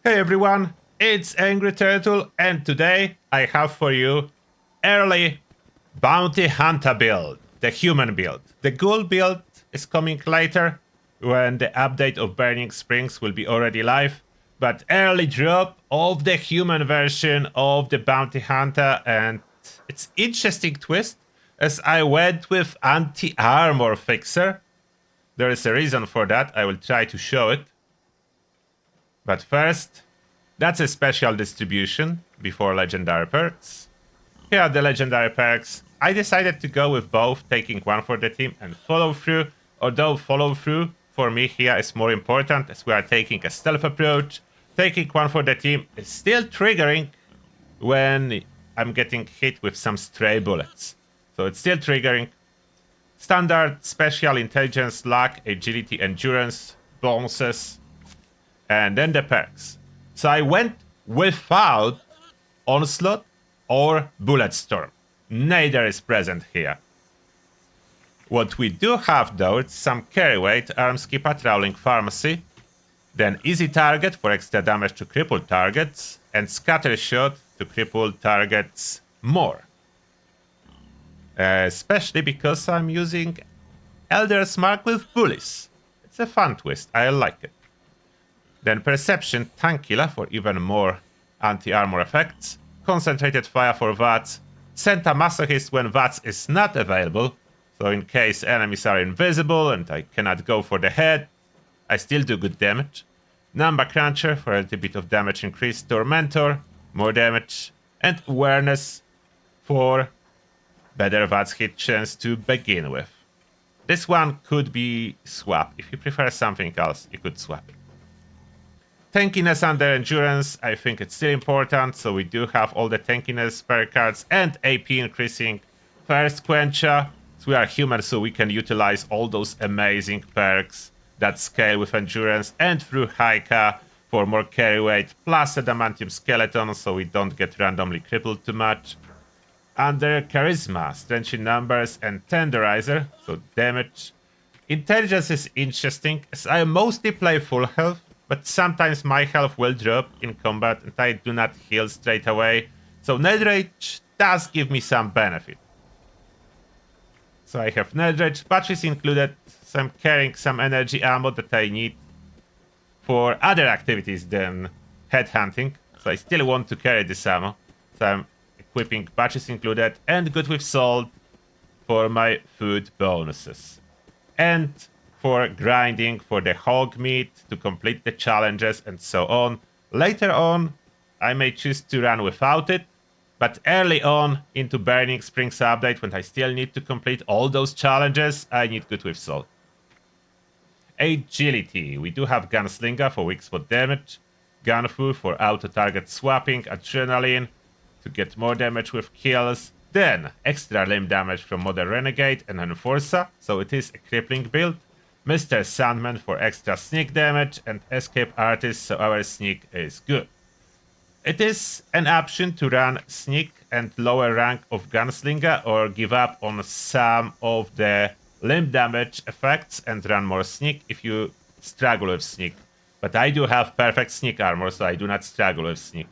Hey everyone, it's Angry Turtle, and today I have for you early Bounty Hunter build, the human build. The ghoul build is coming later when the update of Burning Springs will be already live, but early drop of the human version of the Bounty Hunter, and it's interesting twist as I went with anti-armor fixer. There is a reason for that, I will try to show it. But first, that's a special distribution before legendary perks. Here are the legendary perks. I decided to go with both, taking one for the team and follow through, although follow through for me here is more important as we are taking a stealth approach. Taking one for the team is still triggering when I'm getting hit with some stray bullets. So it's still triggering. Standard, special, intelligence, luck, agility, endurance, bonuses, and then the perks. So I went without Onslaught or Bulletstorm. Neither is present here. What we do have though is some carry weight, arms keep patrolling pharmacy, then easy target for extra damage to crippled targets, and scatter shot to crippled targets more. Especially because I'm using Elder's Mark with Bullies. It's a fun twist, I like it. Then Perception, Tank Killer for even more anti-armor effects. Concentrated Fire for VATS. Senta Masochist when VATS is not available. So in case enemies are invisible and I cannot go for the head, I still do good damage. Number Cruncher for a little bit of damage increase. Tormentor, more damage. And Awareness for better VATS hit chance to begin with. This one could be swapped. If you prefer something else, you could swap it. Tankiness under endurance, I think it's still important, so we do have all the tankiness perk cards and AP increasing. First Quencha, so we are human, so we can utilize all those amazing perks that scale with endurance, and through Haika for more carry weight, plus Adamantium Skeleton, so we don't get randomly crippled too much. Under Charisma, Strength in Numbers, and Tenderizer, so damage. Intelligence is interesting, as I mostly play full health, but sometimes my health will drop in combat and I do not heal straight away. So Netherage does give me some benefit. So I have Netherage, batteries included, so I'm carrying some energy ammo that I need for other activities than headhunting. So I still want to carry this ammo. So I'm equipping batteries included and good with salt for my food bonuses. And for grinding for the hog meat to complete the challenges and so on. Later on, I may choose to run without it, but early on into Burning Springs update, when I still need to complete all those challenges, I need good with salt. Agility. We do have Gunslinger for weak spot damage, Gunfu for auto-target swapping, Adrenaline to get more damage with kills, then extra limb damage from Modern Renegade and Enforcer, so it is a crippling build. Mr. Sandman for extra sneak damage, and Escape Artist, so our sneak is good. It is an option to run sneak and lower rank of Gunslinger, or give up on some of the limb damage effects and run more sneak if you struggle with sneak. But I do have perfect sneak armor, so I do not struggle with sneak.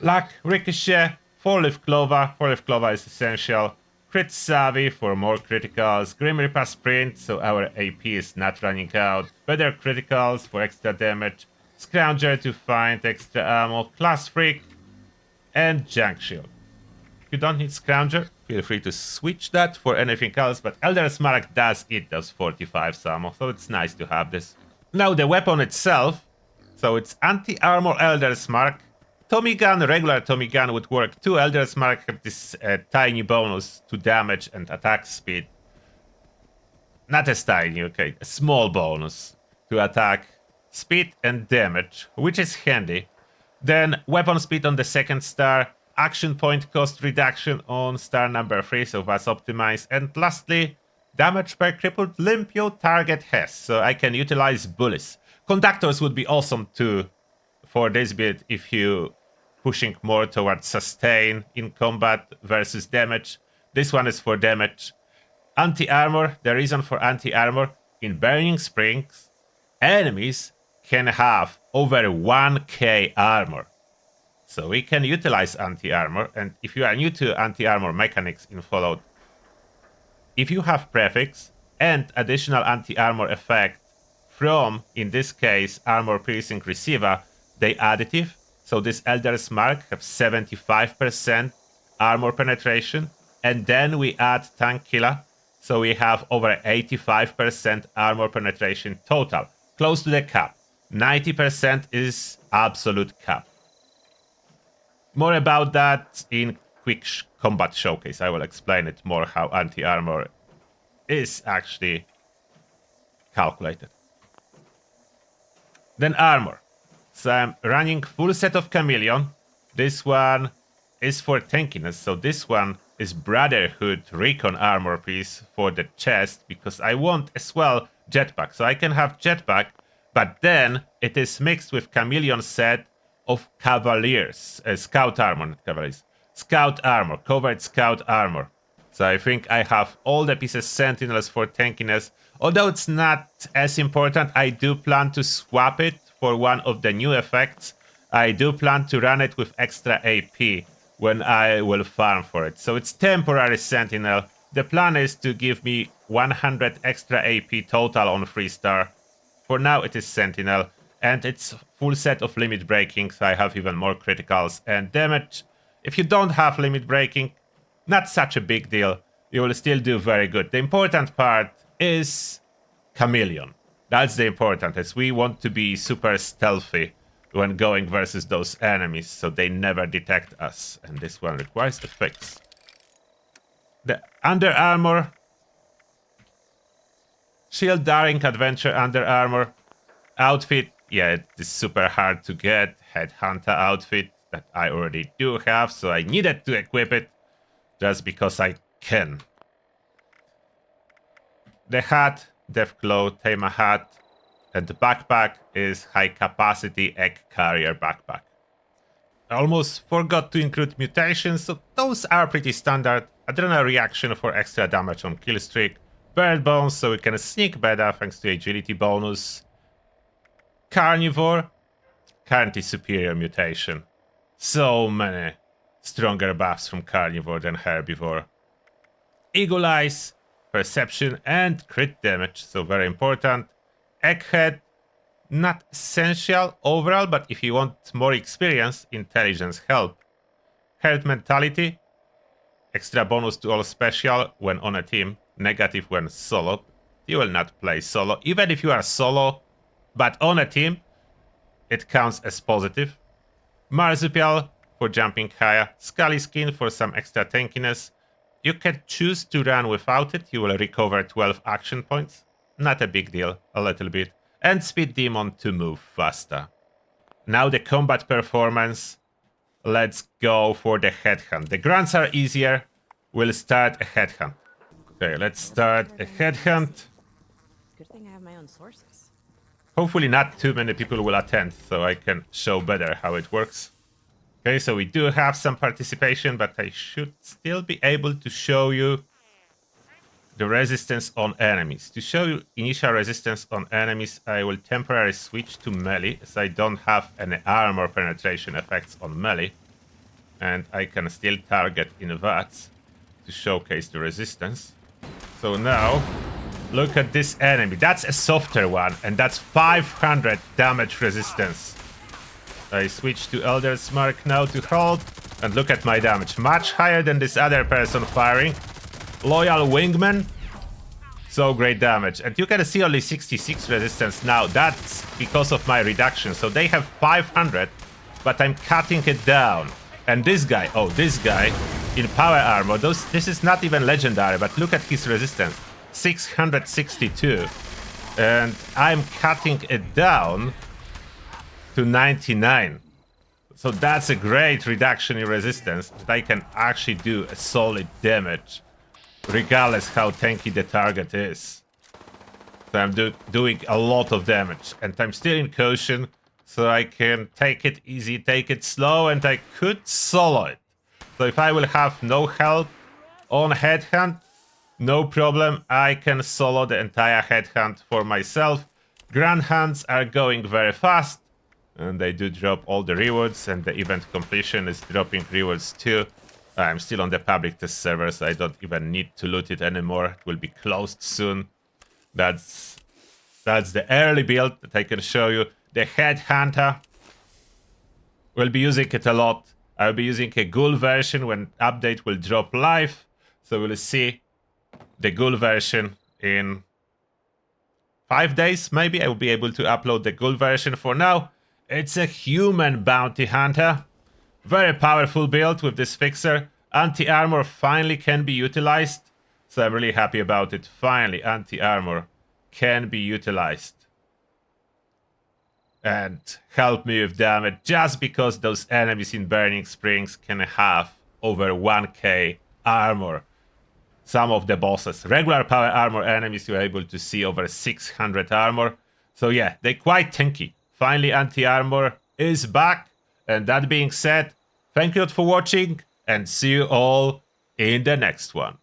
Luck, Ricochet, 4-Leaf Clover. 4-Leaf Clover is essential. Crit Savvy for more criticals, Grim Reaper Sprint, so our AP is not running out, better criticals for extra damage, Scrounger to find extra ammo, Class Freak, and Junk Shield. If you don't need Scrounger, feel free to switch that for anything else, but Elder's Mark does eat those 45 ammo, so it's nice to have this. Now the weapon itself, so it's anti-armor Elder's Mark. Tommy Gun, regular Tommy Gun would work too. Elder's Mark have this tiny bonus to damage and attack speed. Not as tiny, okay, a small bonus to attack speed and damage, which is handy. Then weapon speed on the second star, action point cost reduction on star number 3, so that's optimized. And lastly, damage per crippled limb your target has, so I can utilize bullies. Conductors would be awesome too for this build if you pushing more towards sustain in combat versus damage. This one is for damage. Anti-armor, the reason for anti-armor, in Burning Springs, enemies can have over 1k armor. So we can utilize anti-armor, and if you are new to anti-armor mechanics in Fallout, if you have prefix and additional anti-armor effect from, in this case, armor piercing receiver, they additive. So this Elder's Mark have 75% armor penetration, and then we add Tank Killer, so we have over 85% armor penetration total, close to the cap. 90% is absolute cap. More about that in quick combat showcase. I will explain it more how anti-armor is actually calculated. Then armor. So I'm running full set of Chameleon. This one is for tankiness. So this one is Brotherhood Recon armor piece for the chest, because I want as well jetpack. So I can have jetpack, but then it is mixed with Chameleon set of Cavaliers, Scout armor, not Cavaliers. Scout armor, covered Scout armor. So I think I have all the pieces Sentinels for tankiness. Although it's not as important, I do plan to swap it for one of the new effects. I do plan to run it with extra AP when I will farm for it. So it's temporary Sentinel. The plan is to give me 100 extra AP total on 3-star. For now it is Sentinel. And it's full set of limit breaking, so I have even more criticals and damage. If you don't have limit breaking, not such a big deal. You will still do very good. The important part is Chameleon. That's the important, as we want to be super stealthy when going versus those enemies, so they never detect us. And this one requires a fix. The Under Armor. Shield Daring Adventure Under Armor. Outfit. Yeah, it is super hard to get. Headhunter outfit that I already do have, so I needed to equip it just because I can. The hat, Deathclaw, Tamer hat, and the backpack is high capacity egg carrier backpack. I almost forgot to include mutations, so those are pretty standard. Adrenaline reaction for extra damage on kill streak. Bird bones, so we can sneak better thanks to agility bonus. Carnivore, currently superior mutation. So many stronger buffs from Carnivore than Herbivore. Eagle Eyes, perception and crit damage, so very important. Egghead, not essential overall, but if you want more experience, intelligence help. Herd mentality, extra bonus to all special when on a team, negative when solo. You will not play solo, even if you are solo. But on a team, it counts as positive. Marsupial for jumping higher. Scully Skin for some extra tankiness. You can choose to run without it. You will recover 12 action points. Not a big deal, a little bit. And Speed Demon to move faster. Now the combat performance. Let's go for the headhunt. The grunts are easier. We'll start a headhunt. Okay, let's start a headhunt. Good thing I have my own sources. Hopefully not too many people will attend, so I can show better how it works. Okay, so we do have some participation, but I should still be able to show you the resistance on enemies. To show you initial resistance on enemies, I will temporarily switch to melee, as I don't have any armor penetration effects on melee. And I can still target in VATS to showcase the resistance. So now, look at this enemy. That's a softer one, and that's 500 damage resistance. I switch to Elder's Mark now to hold, and look at my damage. Much higher than this other person firing. Loyal Wingman. So great damage. And you can see only 66 resistance now. That's because of my reduction. So they have 500, but I'm cutting it down. And this guy, oh, this guy in power armor, this is not even legendary, but look at his resistance. 662. And I'm cutting it down to 99. So that's a great reduction in resistance that I can actually do a solid damage regardless how tanky the target is. So I'm doing a lot of damage, and I'm still in caution, so I can take it easy, take it slow, and I could solo it. So if I will have no help on headhunt, no problem, I can solo the entire headhunt for myself. Grand Hands are going very fast, and they do drop all the rewards, and the event completion is dropping rewards too. I'm still on the public test server, so I don't even need to loot it anymore. It will be closed soon. That's the early build that I can show you. The Headhunter. We'll be using it a lot. I'll be using a ghoul version when update will drop live. So we'll see the ghoul version in 5 days, maybe. I will be able to upload the ghoul version. For now, it's a human bounty hunter. Very powerful build with this fixer. Anti-armor finally can be utilized. So I'm really happy about it. Finally, anti-armor can be utilized. And help me with damage, just because those enemies in Burning Springs can have over 1k armor. Some of the bosses, regular power armor enemies, you're able to see over 600 armor. So yeah, they're quite tanky. Finally, anti-armor is back. And that being said, thank you for watching, and see you all in the next one.